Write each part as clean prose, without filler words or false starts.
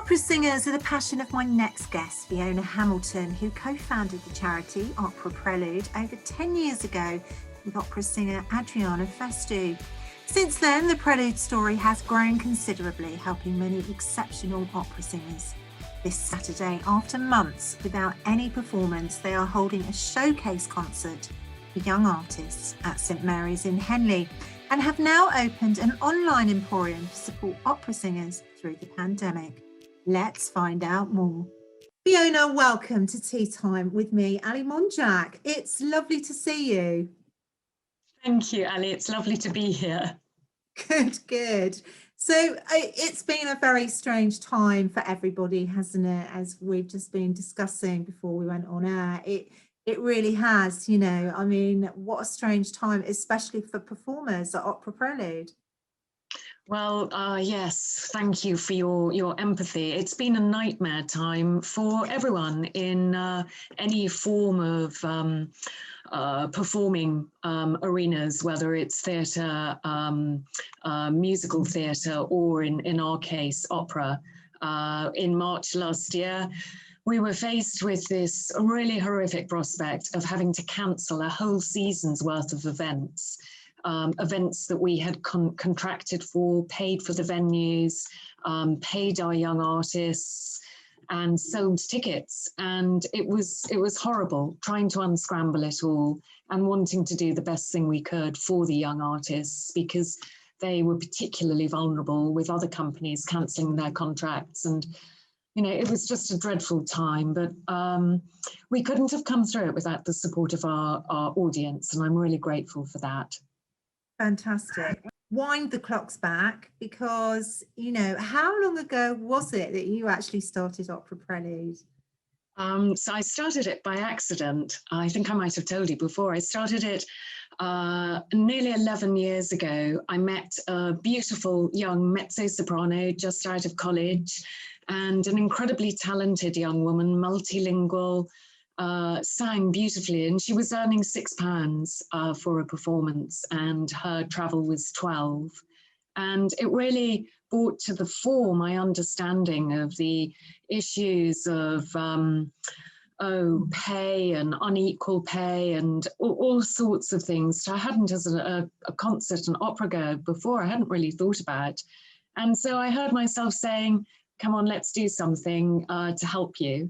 Opera singers are the passion of my next guest, Fiona Hamilton, who co-founded the charity Opera Prelude over 10 years ago with opera singer Adriana Festeu. Since then, the Prelude story has grown considerably, helping many exceptional opera singers. This Saturday, after months without any performance, they are holding a showcase concert for young artists at St Mary's in Henley and have now opened an online emporium to support opera singers through the pandemic. Let's find out more. Fiona, welcome to Tea Time with me, Ali Monjack. It's lovely to see you. Thank you, Ali. It's lovely to be here. Good. So it's been a very strange time for everybody, hasn't it? As we've just been discussing before we went on air, it really has, you know. I mean, what a strange time, especially for performers at Opera Prelude. Well, yes, thank you for your empathy. It's been a nightmare time for everyone in any form of performing arenas, whether it's theatre, musical theatre, or in our case, opera. In March last year, we were faced with this really horrific prospect of having to cancel a whole season's worth of events. Events that we had contracted for, paid for the venues, paid our young artists, and sold tickets. And it was horrible trying to unscramble it all and wanting to do the best thing we could for the young artists, because they were particularly vulnerable with other companies cancelling their contracts. And you know, it was just a dreadful time, but we couldn't have come through it without the support of our audience, and I'm really grateful for that. Fantastic. Wind the clocks back, because, you know, how long ago was it that you actually started Opera Prelude? So I started it by accident. I think I might have told you before. I started it nearly 11 years ago. I met a beautiful young mezzo-soprano just out of college and an incredibly talented young woman, multilingual, sang beautifully, and she was earning £6 for a performance, and her travel was 12. And it really brought to the fore my understanding of the issues of pay and unequal pay and all sorts of things. I hadn't, as a concert and opera goer before, I hadn't really thought about. And so I heard myself saying, come on, let's do something to help you.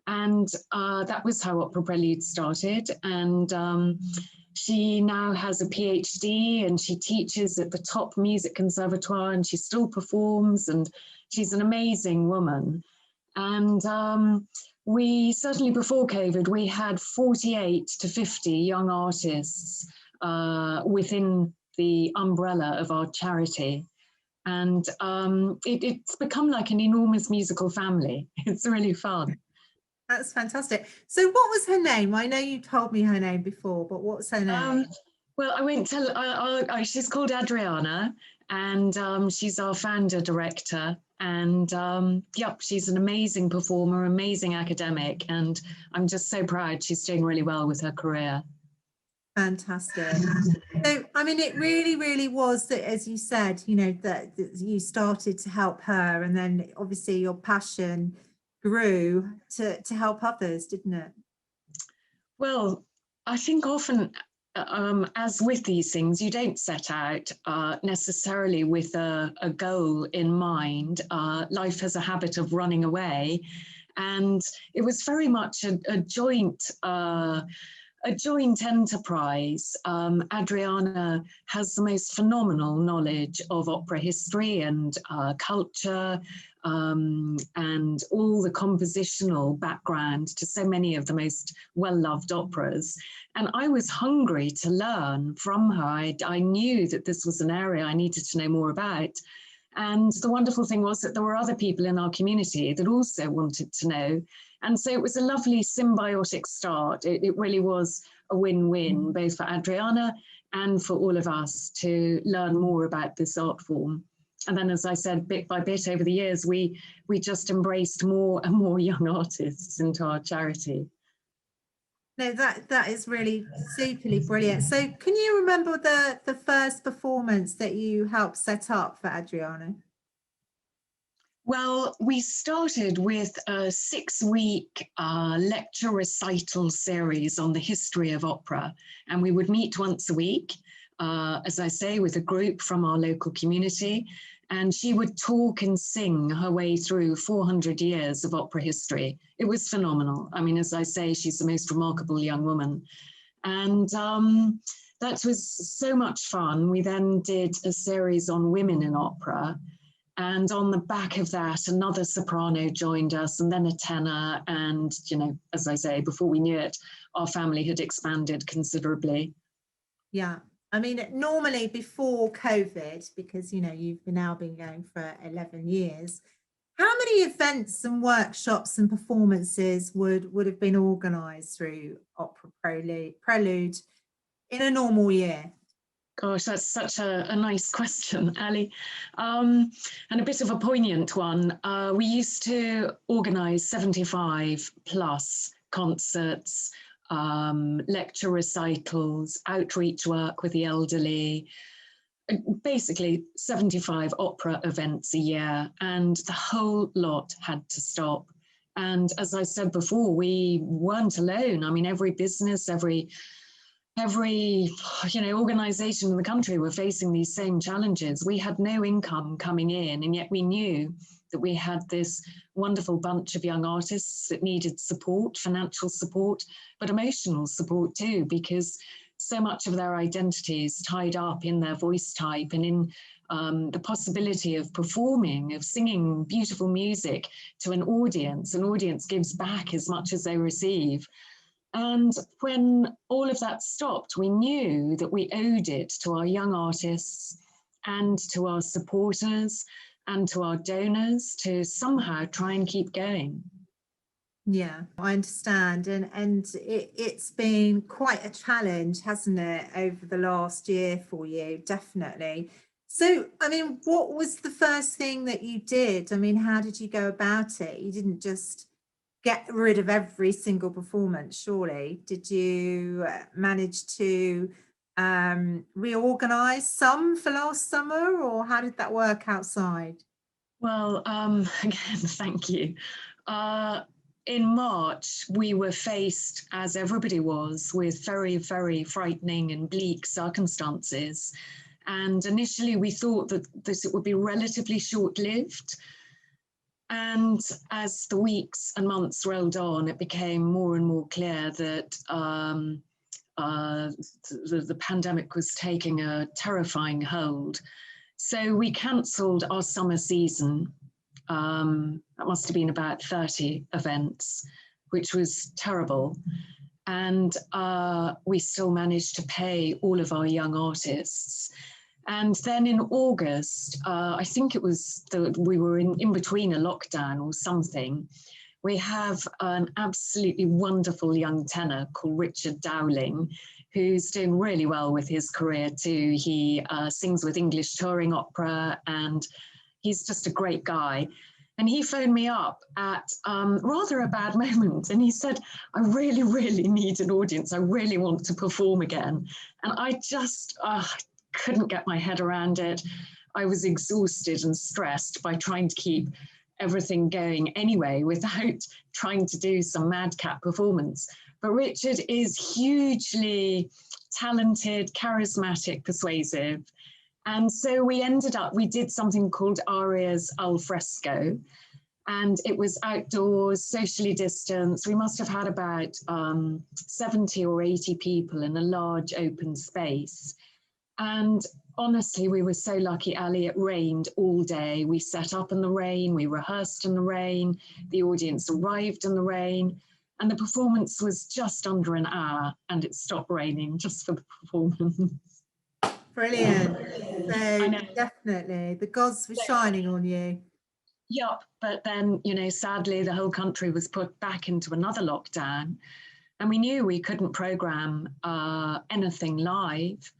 And that was how Opera Prelude started. And she now has a PhD and she teaches at the top music conservatoire, and she still performs, and she's an amazing woman. And we certainly, before COVID, we had 48 to 50 young artists within the umbrella of our charity. And it's become like an enormous musical family. It's really fun. That's fantastic. So what was her name? I know you told me her name before, but what's her name? Well, I won't tell. She's called Adriana, and she's our founder director. And yep, she's an amazing performer, amazing academic, and I'm just so proud she's doing really well with her career. Fantastic. So, I mean, it really, really was that, as you said, you know, that you started to help her, and then obviously your passion grew to help others, didn't it? Well, I think often, as with these things, you don't set out necessarily with a goal in mind. Life has a habit of running away, and it was very much a joint enterprise. Adriana has the most phenomenal knowledge of opera history and culture, and all the compositional background to so many of the most well-loved operas. And I was hungry to learn from her. I knew that this was an area I needed to know more about. And the wonderful thing was that there were other people in our community that also wanted to know. And so it was a lovely symbiotic start. It really was a win-win, both for Adriana and for all of us, to learn more about this art form. And then, as I said, bit by bit over the years, we just embraced more and more young artists into our charity. No, that is really superly brilliant. So can you remember the first performance that you helped set up for Adriana? Well, we started with a 6-week lecture recital series on the history of opera, and we would meet once a week, as I say, with a group from our local community, and she would talk and sing her way through 400 years of opera history. It was phenomenal. I mean, as I say, she's the most remarkable young woman. And that was so much fun. We then did a series on women in opera. And on the back of that, another soprano joined us, and then a tenor. And, you know, as I say, before we knew it, our family had expanded considerably. Yeah. I mean, normally before COVID, because, you know, you've now been going for 11 years, how many events and workshops and performances would have been organised through Opera Prelude in a normal year? Gosh, that's such a nice question, Ali, and a bit of a poignant one. We used to organise 75 plus concerts, lecture recitals, outreach work with the elderly, basically 75 opera events a year, and the whole lot had to stop. And as I said before, we weren't alone. I mean, every business, every organization in the country were facing these same challenges. We had no income coming in, and yet we knew that we had this wonderful bunch of young artists that needed support, financial support, but emotional support too, because so much of their identity is tied up in their voice type and in the possibility of performing, of singing beautiful music to an audience. An audience gives back as much as they receive. And when all of that stopped, we knew that we owed it to our young artists and to our supporters and to our donors to somehow try and keep going. Yeah, I understand. And it's been quite a challenge, hasn't it, over the last year for you, definitely. So, I mean, what was the first thing that you did? I mean, how did you go about it? You didn't just get rid of every single performance, surely. Did you manage to reorganize some for last summer, or how did that work outside? Well, again, thank you. In March, we were faced, as everybody was, with very, very frightening and bleak circumstances. And initially, we thought that this would be relatively short-lived. And as the weeks and months rolled on, it became more and more clear that the pandemic was taking a terrifying hold. So we cancelled our summer season. That must have been about 30 events, which was terrible. And we still managed to pay all of our young artists. And then in August, I think it was we were in between a lockdown or something. We have an absolutely wonderful young tenor called Richard Dowling, who's doing really well with his career too. He sings with English touring opera, and he's just a great guy. And he phoned me up at rather a bad moment. And he said, I really, really need an audience. I really want to perform again. And I just couldn't get my head around it. I was exhausted and stressed by trying to keep everything going anyway without trying to do some madcap performance. But Richard is hugely talented, charismatic, persuasive. And so we did something called Arias al fresco, and it was outdoors, socially distanced. We must have had about 70 or 80 people in a large open space. And honestly, we were so lucky, Ali. It rained all day. We set up in the rain, we rehearsed in the rain, the audience arrived in the rain, and the performance was just under an hour, and it stopped raining just for the performance. Brilliant. I So know. definitely the gods were shining on you. Yep, but then, sadly, the whole country was put back into another lockdown, and we knew we couldn't program anything live.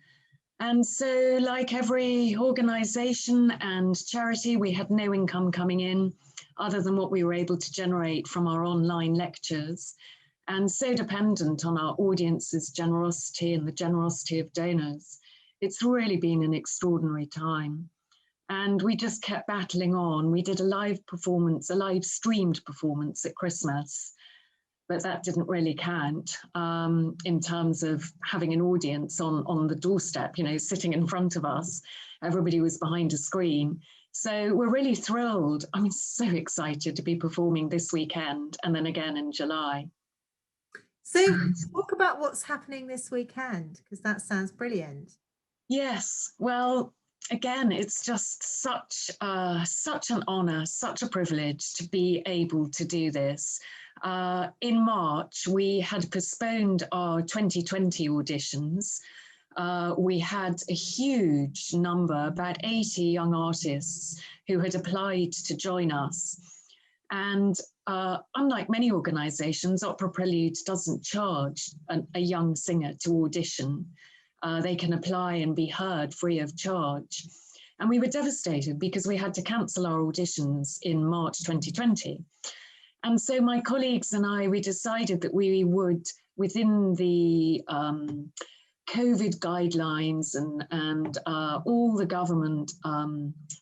And so, like every organization and charity, we had no income coming in other than what we were able to generate from our online lectures, and so dependent on our audience's generosity and the generosity of donors. It's really been an extraordinary time. And we just kept battling on. We did a live performance, a live streamed performance at Christmas, but that didn't really count in terms of having an audience on the doorstep, you know, sitting in front of us. Everybody was behind a screen. So we're really thrilled. I'm so excited to be performing this weekend and then again in July. So talk about what's happening this weekend, because that sounds brilliant. Yes, well, again, it's just such an honor, such a privilege to be able to do this. In March, we had postponed our 2020 auditions. We had a huge number, about 80 young artists who had applied to join us. And unlike many organizations, Opera Prelude doesn't charge a young singer to audition. They can apply and be heard free of charge. And we were devastated because we had to cancel our auditions in March 2020. And so my colleagues and I, we decided that we would, within the COVID guidelines and all the government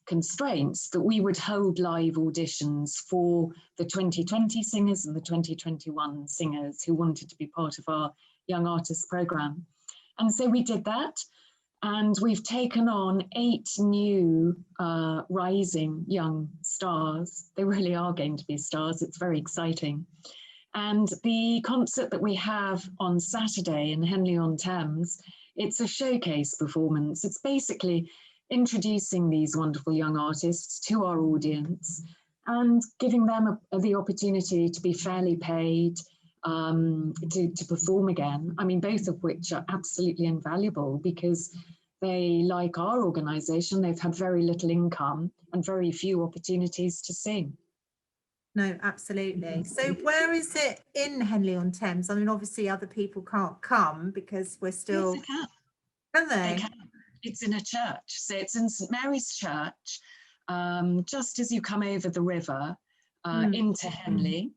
constraints, that we would hold live auditions for the 2020 singers and the 2021 singers who wanted to be part of our Young Artists programme. And so we did that, and we've taken on 8 new rising young stars. They really are going to be stars. It's very exciting. And the concert that we have on Saturday in Henley on Thames, it's a showcase performance. It's basically introducing these wonderful young artists to our audience and giving them the opportunity to be fairly paid, to perform again. I mean, both of which are absolutely invaluable because they, like our organisation, they've had very little income and very few opportunities to sing. No, absolutely. So where is it in Henley on Thames? I mean, obviously other people can't come because we're still... Yes, they can. Can they? They can. It's in a church. So it's in St Mary's Church, just as you come over the river into Henley.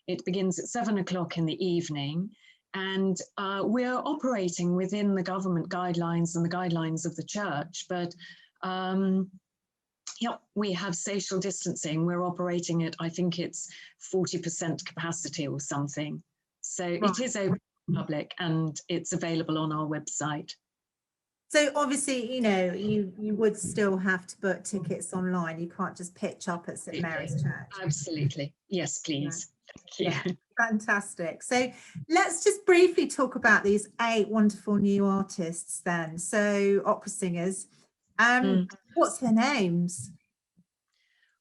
It begins at 7 o'clock in the evening, and we're operating within the government guidelines and the guidelines of the church, but yep, we have social distancing. We're operating at, I think it's 40% capacity or something. So it is open to the public and it's available on our website. So obviously, you know, you would still have to book tickets online. You can't just pitch up at St Mary's Church. Absolutely. Yes, please. Thank you. Yeah, fantastic. So let's just briefly talk about these 8 wonderful new artists then. So opera singers. What's their names?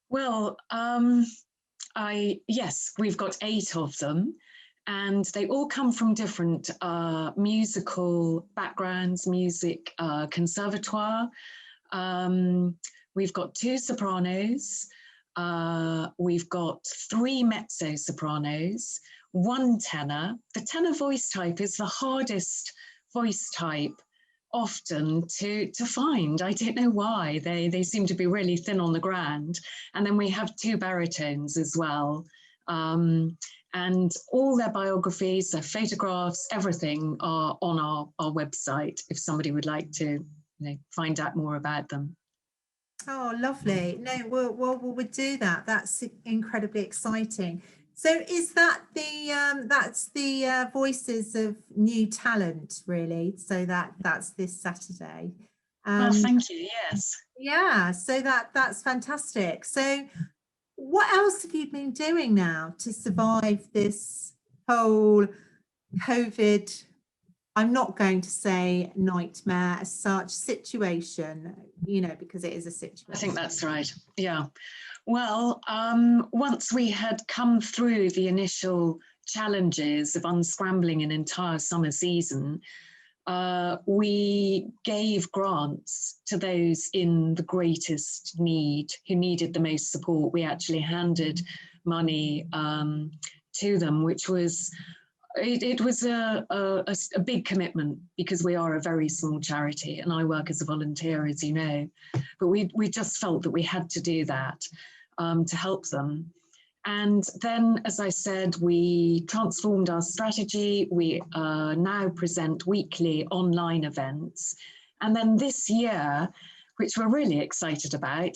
Well, yes, we've got 8 of them, and they all come from different musical backgrounds, music conservatoire. We've got 2 sopranos. We've got 3 mezzo sopranos, 1 tenor. The tenor voice type is the hardest voice type often to find. I don't know why. They seem to be really thin on the ground. And then we have 2 baritones as well. And all their biographies, their photographs, everything are on our website if somebody would like to find out more about them. Oh, lovely. No, we'll do that. That's incredibly exciting. So is that that's the voices of new talent, really? So that's this Saturday. Well, thank you. Yes. Yeah. So that's fantastic. So what else have you been doing now to survive this whole COVID? I'm not going to say nightmare as such situation, you know, because it is a situation. I think that's right. Yeah. Well, once we had come through the initial challenges of unscrambling an entire summer season, we gave grants to those in the greatest need, who needed the most support. We actually handed money to them, which was, it was a big commitment because we are a very small charity and I work as a volunteer, as you know, but we just felt that we had to do that to help them. And then, as I said, we transformed our strategy. We now present weekly online events. And then this year, which we're really excited about.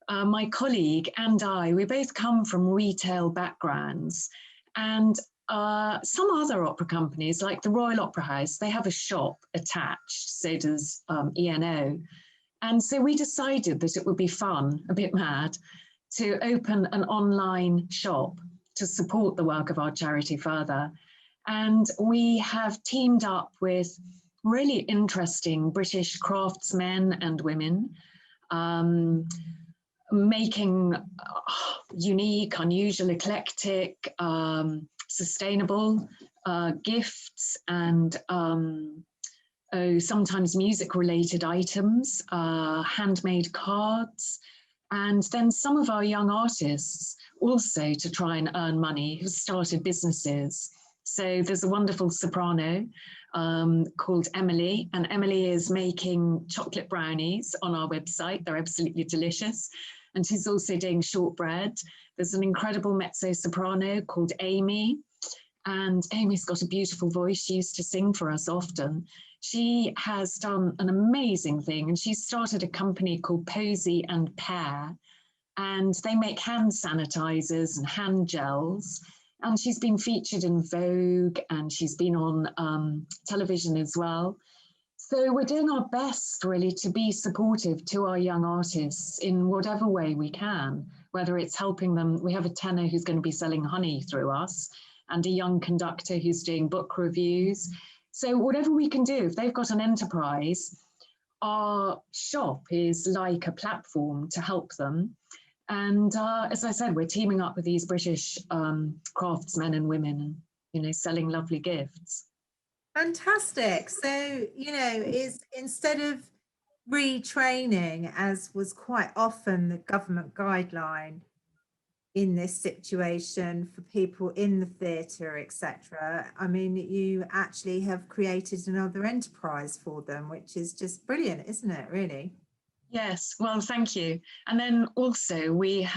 My colleague and I, we both come from retail backgrounds, and some other opera companies like the Royal Opera House, they have a shop attached, so does ENO. And so we decided that it would be fun, a bit mad, to open an online shop to support the work of our charity further. And we have teamed up with really interesting British craftsmen and women, making unique, unusual, eclectic, sustainable gifts and sometimes music-related items, handmade cards, and then some of our young artists also to try and earn money who started businesses. So there's a wonderful soprano called Emily, and Emily is making chocolate brownies on our website. They're absolutely delicious. And she's also doing shortbread. There's an incredible mezzo-soprano called Amy, and Amy's got a beautiful voice. She used to sing for us often. She has done an amazing thing, and she started a company called Posy and Pear, and they make hand sanitizers and hand gels. And she's been featured in Vogue, and she's been on television as well. So we're doing our best really to be supportive to our young artists in whatever way we can, whether it's helping them. We have a tenor who's going to be selling honey through us, and a young conductor who's doing book reviews. So whatever we can do, if they've got an enterprise, our shop is like a platform to help them. And as I said, we're teaming up with these British craftsmen and women and, selling lovely gifts. Fantastic. So, is instead of retraining, as was quite often the government guideline in this situation for people in the theatre, etc. I mean, you actually have created another enterprise for them, which is just brilliant, isn't it, really? Yes, well, thank you. And then also we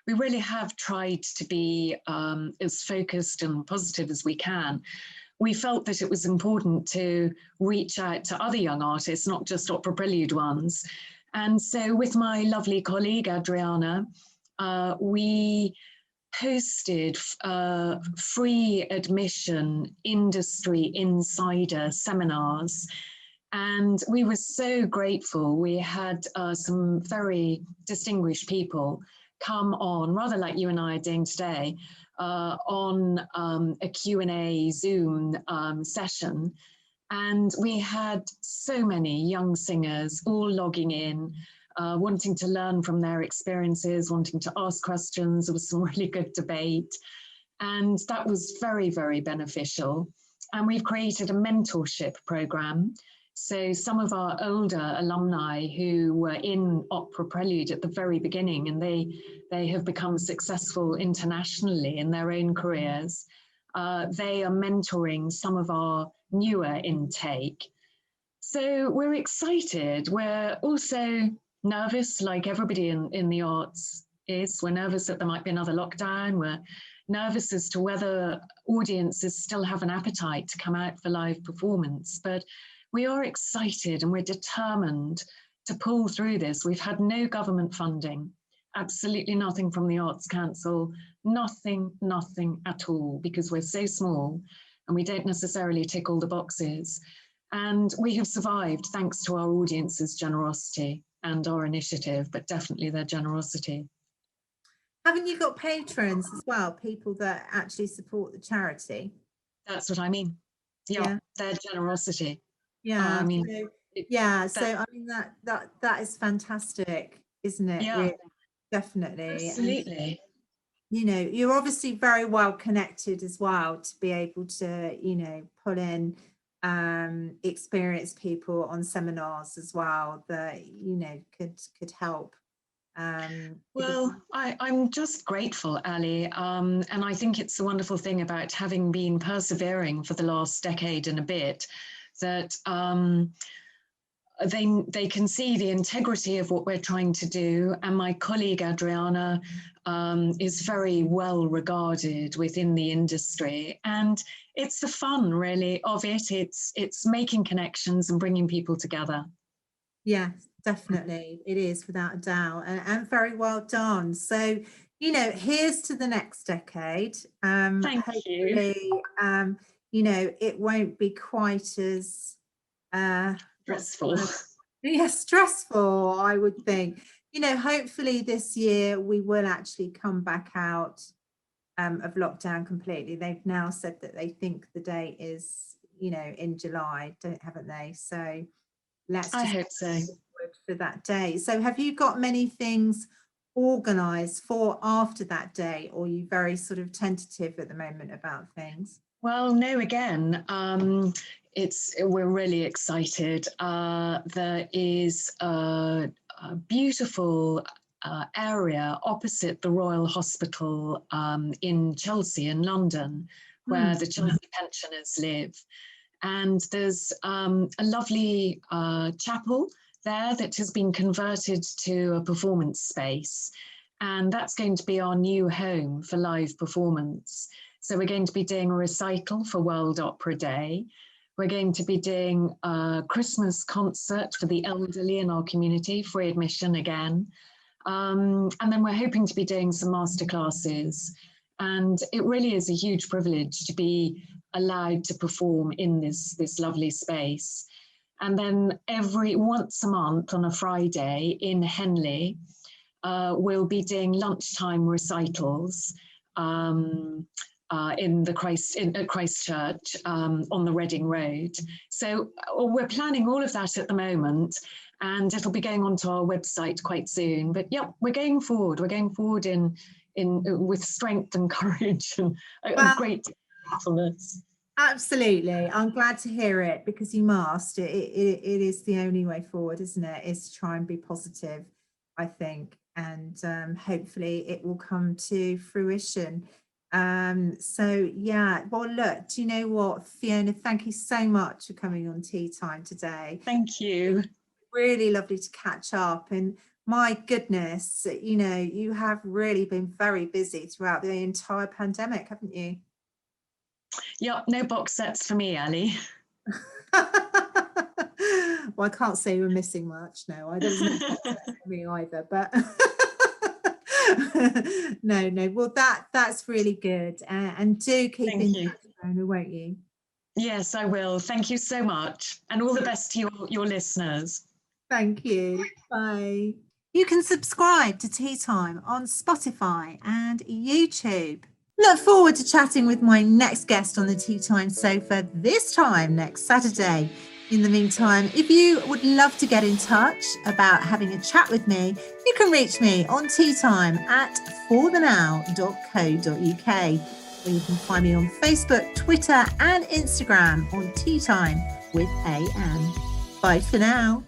really have tried to be as focused and positive as we can. We felt that it was important to reach out to other young artists, not just Opera Prelude ones. And so with my lovely colleague, Adriana, we hosted free admission industry insider seminars. And we were so grateful. We had some very distinguished people come on, rather like you and I are doing today, on a Q&A Zoom session. And we had so many young singers all logging in, wanting to learn from their experiences, wanting to ask questions. There was some really good debate. And that was very, very beneficial. And we've created a mentorship program. So some of our older alumni who were in Opera Prelude at the very beginning, and they have become successful internationally in their own careers, they are mentoring some of our newer intake. So we're excited. We're also nervous, like everybody in the arts is. We're nervous that there might be another lockdown. We're nervous as to whether audiences still have an appetite to come out for live performance. But we are excited and we're determined to pull through this. We've had no government funding, absolutely nothing from the Arts Council, nothing at all, because we're so small and we don't necessarily tick all the boxes. And we have survived thanks to our audience's generosity and our initiative, but definitely their generosity. Haven't you got patrons as well, people that actually support the charity? That's what I mean. Yeah. Their generosity. Yeah, that is fantastic, isn't it? Yeah, really? Definitely. Absolutely. And, you're obviously very well connected as well to be able to, pull in experienced people on seminars as well that, could help. Well, I'm just grateful, Ali, and I think it's the wonderful thing about having been persevering for the last decade and a bit, that they can see the integrity of what we're trying to do. And my colleague Adriana is very well regarded within the industry, and it's the fun really of it. It's making connections and bringing people together. Yeah, definitely. It is, without a doubt, and very well done. So, here's to the next decade. Thank you. Hopefully, it won't be quite as what's the Stressful. word? Yeah, stressful, I would think. Hopefully this year we will actually come back out of lockdown completely. They've now said that they think the date is, in July, haven't they? So let's I just hope so. forward for that day. So have you got many things organized for after that day, or are you very sort of tentative at the moment about things? Well, no, again, we're really excited. There is a beautiful area opposite the Royal Hospital in Chelsea, in London, where the Chelsea pensioners live. And there's a lovely chapel there that has been converted to a performance space. And that's going to be our new home for live performance. So we're going to be doing a recital for World Opera Day. We're going to be doing a Christmas concert for the elderly in our community, free admission again. And then we're hoping to be doing some masterclasses. And it really is a huge privilege to be allowed to perform in this lovely space. And then once a month on a Friday in Henley, we'll be doing lunchtime recitals at Christchurch on the Reading Road. So we're planning all of that at the moment, and it'll be going onto our website quite soon. But yeah, we're going forward. We're going forward in with strength and courage and a great gratefulness. Absolutely. I'm glad to hear it, because you must. It is the only way forward, isn't it? Is to try and be positive, I think, and hopefully it will come to fruition. So yeah, well, look, do you know what, Fiona, thank you so much for coming on Tea Time today. Thank you. Really lovely to catch up, and my goodness, you have really been very busy throughout the entire pandemic, haven't you? Yep, no box sets for me, Ali. Well, I can't say we're missing much. No, I don't know for me either, but no. Well, that's really good, and do keep in touch, Fiona, won't you? Yes, I will. Thank you so much, and all the best to your listeners. Thank you. Bye. You can subscribe to Tea Time on Spotify and YouTube. Look forward to chatting with my next guest on the Tea Time sofa this time next Saturday. In the meantime, if you would love to get in touch about having a chat with me, you can reach me on teatime@forthenow.co.uk, or you can find me on Facebook, Twitter and Instagram on Tea Time with AM. Bye for now.